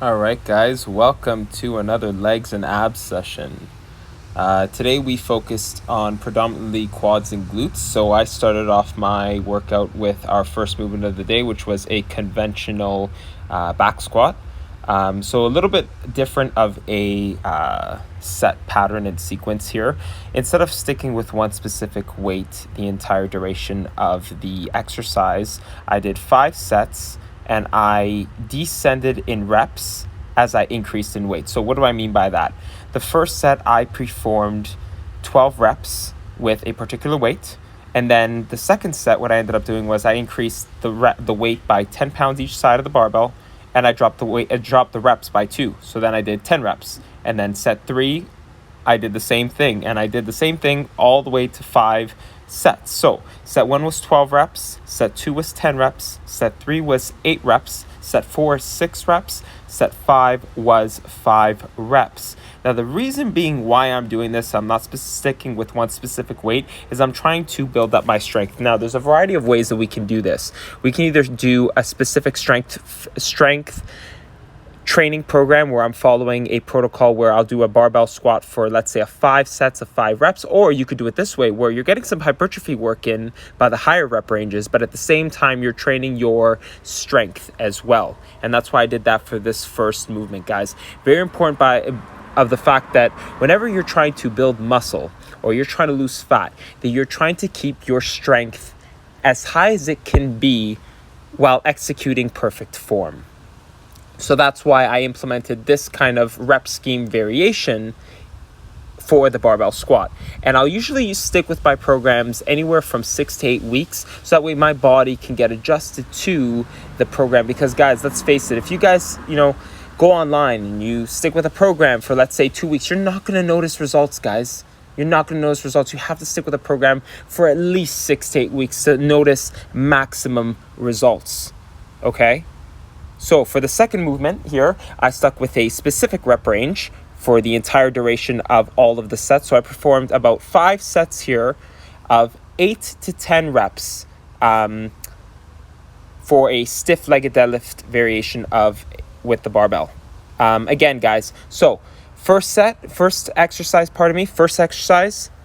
All right, guys, welcome to another legs and abs session. Today we focused on predominantly quads and glutes, so I started off my workout with our first movement of the day, which was a conventional back squat. So a little bit different of a set pattern and sequence here. Instead of sticking with one specific weight the entire duration of the exercise, I did 5 sets and I descended in reps as I increased in weight. So what do I mean by that? The first set I performed 12 reps with a particular weight. And then the second set, what I ended up doing was I increased the weight by 10 pounds each side of the barbell, and I dropped the reps by 2. So then I did 10 reps. And then set 3, I did the same thing. And I did the same thing all the way to 5 sets. So set 1 was 12 reps, set 2 was 10 reps, set 3 was 8 reps, set 4 6 reps, set 5 was 5 reps. Now the reason being why I'm doing this, I'm not sticking with one specific weight, is I'm trying to build up my strength. Now there's a variety of ways that we can do this. We can either do a specific strength training program where I'm following a protocol where I'll do a barbell squat for, let's say, 5 sets of 5 reps, or you could do it this way where you're getting some hypertrophy work in by the higher rep ranges, but at the same time you're training your strength as well. And that's why I did that for this first movement, guys. Very important of the fact that whenever you're trying to build muscle or you're trying to lose fat, that you're trying to keep your strength as high as it can be while executing perfect form. So that's why I implemented this kind of rep scheme variation for the barbell squat. And I'll usually stick with my programs anywhere from 6 to 8 weeks, so that way my body can get adjusted to the program. Because guys, let's face it, if you guys, go online and you stick with a program for, let's say, 2 weeks, you're not going to notice results, guys. You're not going to notice results. You have to stick with a program for at least 6 to 8 weeks to notice maximum results, okay? So for the second movement here, I stuck with a specific rep range for the entire duration of all of the sets. So I performed about 5 sets here of 8 to 10 reps for a stiff-legged deadlift variation with the barbell. Again, guys, so first exercise,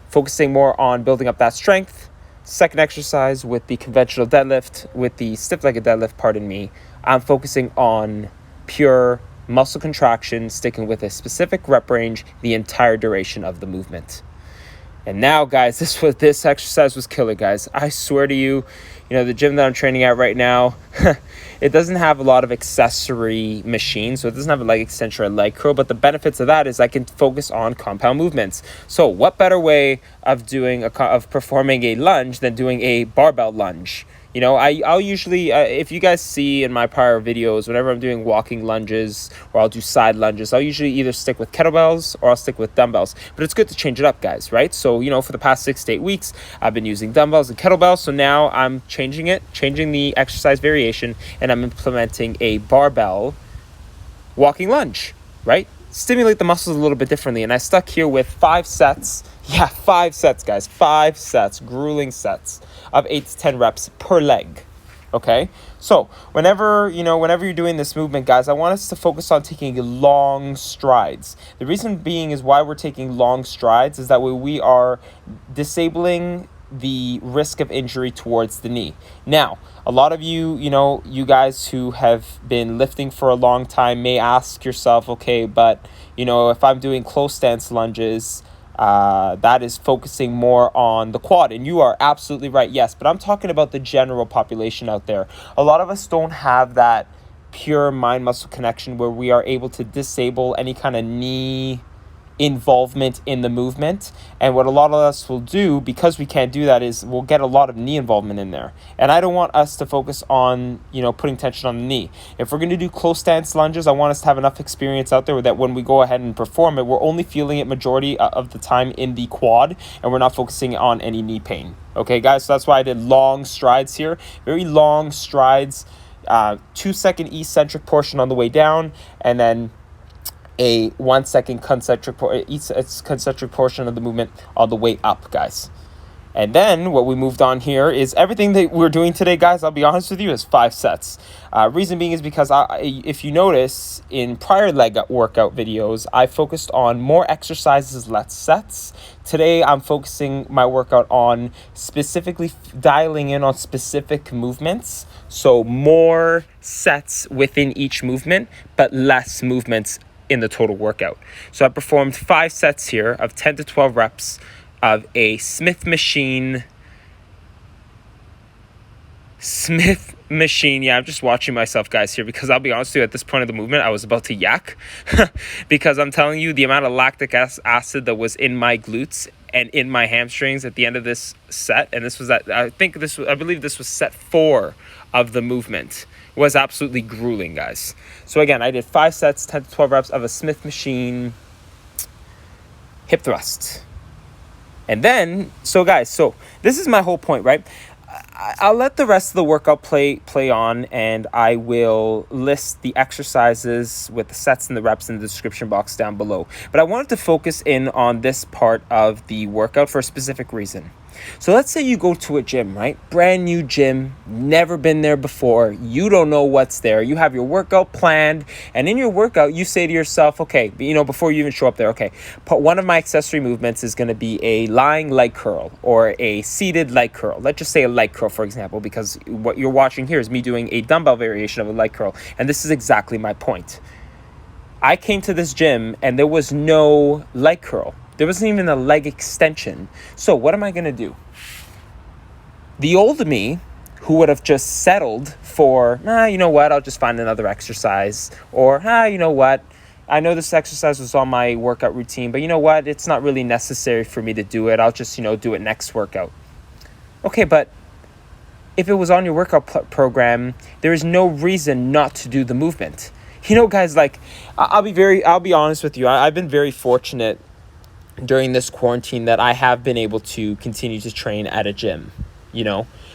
focusing more on building up that strength. Second exercise with the conventional deadlift, with the stiff-legged deadlift, I'm focusing on pure muscle contraction, sticking with a specific rep range the entire duration of the movement. And now, guys, this exercise was killer, guys. I swear to you, the gym that I'm training at right now, it doesn't have a lot of accessory machines, so it doesn't have a leg extension or a leg curl, but the benefits of that is I can focus on compound movements. So what better way of performing a lunge than doing a barbell lunge? I'll usually, if you guys see in my prior videos, whenever I'm doing walking lunges or I'll do side lunges, I'll usually either stick with kettlebells or I'll stick with dumbbells. But it's good to change it up, guys, right? So, for the past 6 to 8 weeks, I've been using dumbbells and kettlebells. So now I'm changing the exercise variation, and I'm implementing a barbell walking lunge, right? Stimulate the muscles a little bit differently. And I stuck here with 5 sets. Yeah, 5 sets, guys. 5 sets, grueling sets of 8 to 10 reps per leg. Okay? So whenever you're doing this movement, guys, I want us to focus on taking long strides. The reason being is why we're taking long strides is that way we are disabling the risk of injury towards the knee. Now, a lot of you guys who have been lifting for a long time may ask yourself, okay, but if I'm doing close stance lunges, that is focusing more on the quad. And you are absolutely right, yes, but I'm talking about the general population out there. A lot of us don't have that pure mind-muscle connection where we are able to disable any kind of knee involvement in the movement. And what a lot of us will do, because we can't do that, is we'll get a lot of knee involvement in there. And I don't want us to focus on, putting tension on the knee. If we're going to do close stance lunges, I want us to have enough experience out there that when we go ahead and perform it, we're only feeling it majority of the time in the quad, and we're not focusing on any knee pain. Okay, guys, so that's why I did long strides here. Very long strides, 2-second eccentric portion on the way down, and then a 1 second concentric portion of the movement on the way up, guys. And then what we moved on here is everything that we're doing today, guys, I'll be honest with you, is 5 sets. Reason being is because if you notice in prior leg workout videos, I focused on more exercises, less sets. Today, I'm focusing my workout on specifically dialing in on specific movements. So more sets within each movement, but less movements in the total workout. So I performed 5 sets here of 10 to 12 reps of a Smith machine. Yeah, I'm just watching myself, guys, here, because I'll be honest with you, at this point of the movement, I was about to yak because I'm telling you, the amount of lactic acid that was in my glutes and in my hamstrings at the end of this set, and this was I believe this was set 4 of the movement, was absolutely grueling, guys. So again, I did 5 sets, 10 to 12 reps of a Smith machine hip thrust. And then, so this is my whole point, right? I'll let the rest of the workout play on, and I will list the exercises with the sets and the reps in the description box down below. But I wanted to focus in on this part of the workout for a specific reason. So let's say you go to a gym, right? Brand new gym, never been there before. You don't know what's there. You have your workout planned, and in your workout, you say to yourself, okay, before you even show up there, okay, one of my accessory movements is going to be a lying leg curl or a seated leg curl. Let's just say a leg curl, for example, because what you're watching here is me doing a dumbbell variation of a leg curl, and this is exactly my point. I came to this gym, and there was no leg curl. There wasn't even a leg extension. So what am I going to do? The old me, who would have just settled for, you know what, I'll just find another exercise. Or, you know what, I know this exercise was on my workout routine, but you know what, it's not really necessary for me to do it. I'll just, do it next workout. Okay, but if it was on your workout program, there is no reason not to do the movement. Guys, I'll be honest with you. I've been very fortunate during this quarantine that I have been able to continue to train at a gym,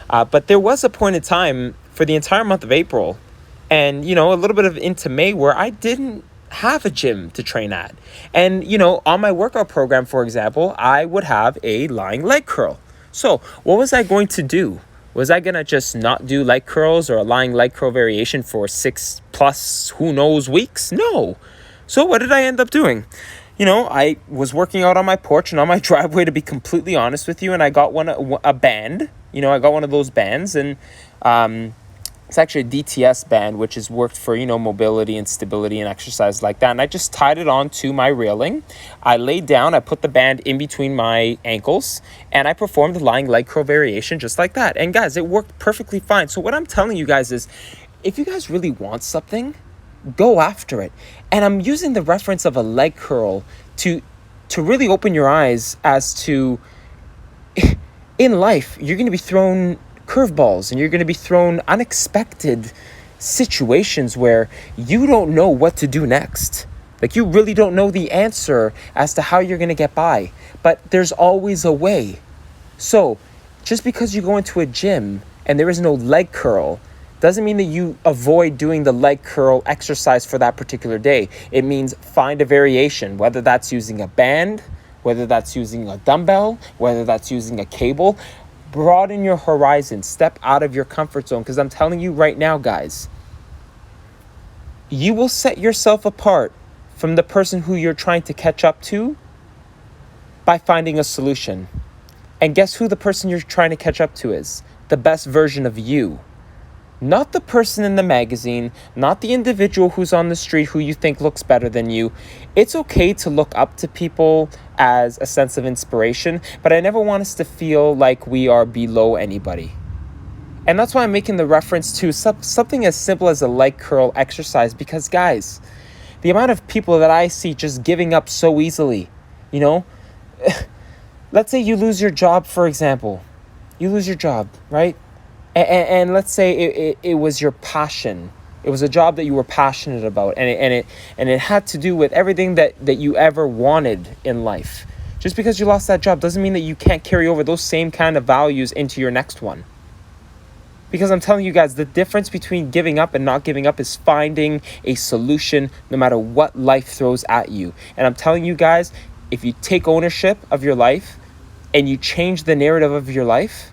but there was a point in time for the entire month of April and, a little bit of into May where I didn't have a gym to train at. And, on my workout program, for example, I would have a lying leg curl. So what was I going to do? Was I going to just not do leg curls or a lying leg curl variation for 6+ who knows weeks? No. So what did I end up doing? I was working out on my porch and on my driveway, to be completely honest with you, and I got a band. I got one of those bands, and it's actually a DTS band, which is worked for, mobility and stability and exercise like that. And I just tied it on to my railing. I laid down, I put the band in between my ankles, and I performed the lying leg curl variation just like that. And guys, it worked perfectly fine. So what I'm telling you guys is, if you guys really want something, go after it. And I'm using the reference of a leg curl to really open your eyes as to, in life, you're going to be thrown curveballs and you're going to be thrown unexpected situations where you don't know what to do next. You really don't know the answer as to how you're going to get by, but there's always a way. So just because you go into a gym and there is no leg curl doesn't mean that you avoid doing the leg curl exercise for that particular day. It means find a variation, whether that's using a band, whether that's using a dumbbell, whether that's using a cable. Broaden your horizon, step out of your comfort zone, because I'm telling you right now, guys, you will set yourself apart from the person who you're trying to catch up to by finding a solution. And guess who the person you're trying to catch up to is? The best version of you. Not the person in the magazine, not the individual who's on the street who you think looks better than you. It's okay to look up to people as a sense of inspiration, but I never want us to feel like we are below anybody. And that's why I'm making the reference to something as simple as a leg curl exercise, because guys, the amount of people that I see just giving up so easily, let's say you lose your job, for example. You lose your job, right? And let's say it was your passion. It was a job that you were passionate about, and it had to do with everything that you ever wanted in life. Just because you lost that job doesn't mean that you can't carry over those same kind of values into your next one. Because I'm telling you guys, the difference between giving up and not giving up is finding a solution no matter what life throws at you. And I'm telling you guys, if you take ownership of your life and you change the narrative of your life,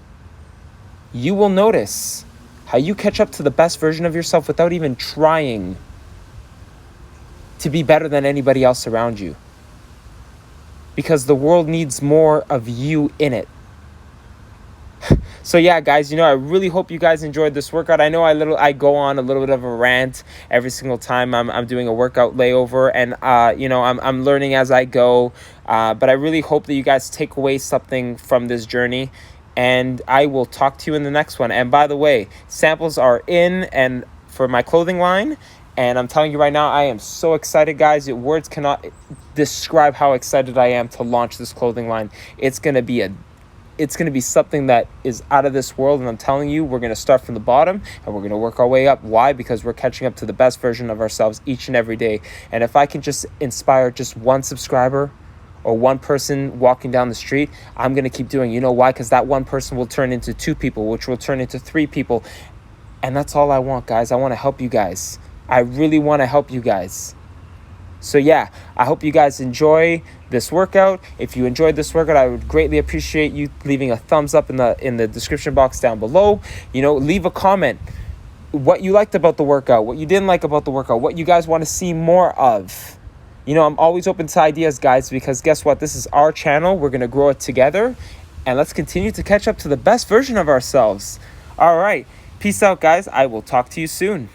you will notice how you catch up to the best version of yourself without even trying to be better than anybody else around you. Because the world needs more of you in it. So yeah, guys, I really hope you guys enjoyed this workout. I know I go on a little bit of a rant every single time I'm doing a workout layover, and I'm learning as I go. But I really hope that you guys take away something from this journey, and I will talk to you in the next one. And by the way, samples are in and for my clothing line, and I'm telling you right now, I am so excited, guys. Words cannot describe how excited I am to launch this clothing line. It's going to be something that is out of this world, and I'm telling you, we're going to start from the bottom and we're going to work our way up. Why? Because we're catching up to the best version of ourselves each and every day. And if I can just inspire just one subscriber or one person walking down the street, I'm going to keep doing. You know why? Because that one person will turn into 2 people, which will turn into 3 people. And that's all I want, guys. I want to help you guys. I really want to help you guys. So yeah, I hope you guys enjoy this workout. If you enjoyed this workout, I would greatly appreciate you leaving a thumbs up in the description box down below. Leave a comment what you liked about the workout, what you didn't like about the workout, what you guys want to see more of. I'm always open to ideas, guys, because guess what? This is our channel. We're going to grow it together, and let's continue to catch up to the best version of ourselves. All right. Peace out, guys. I will talk to you soon.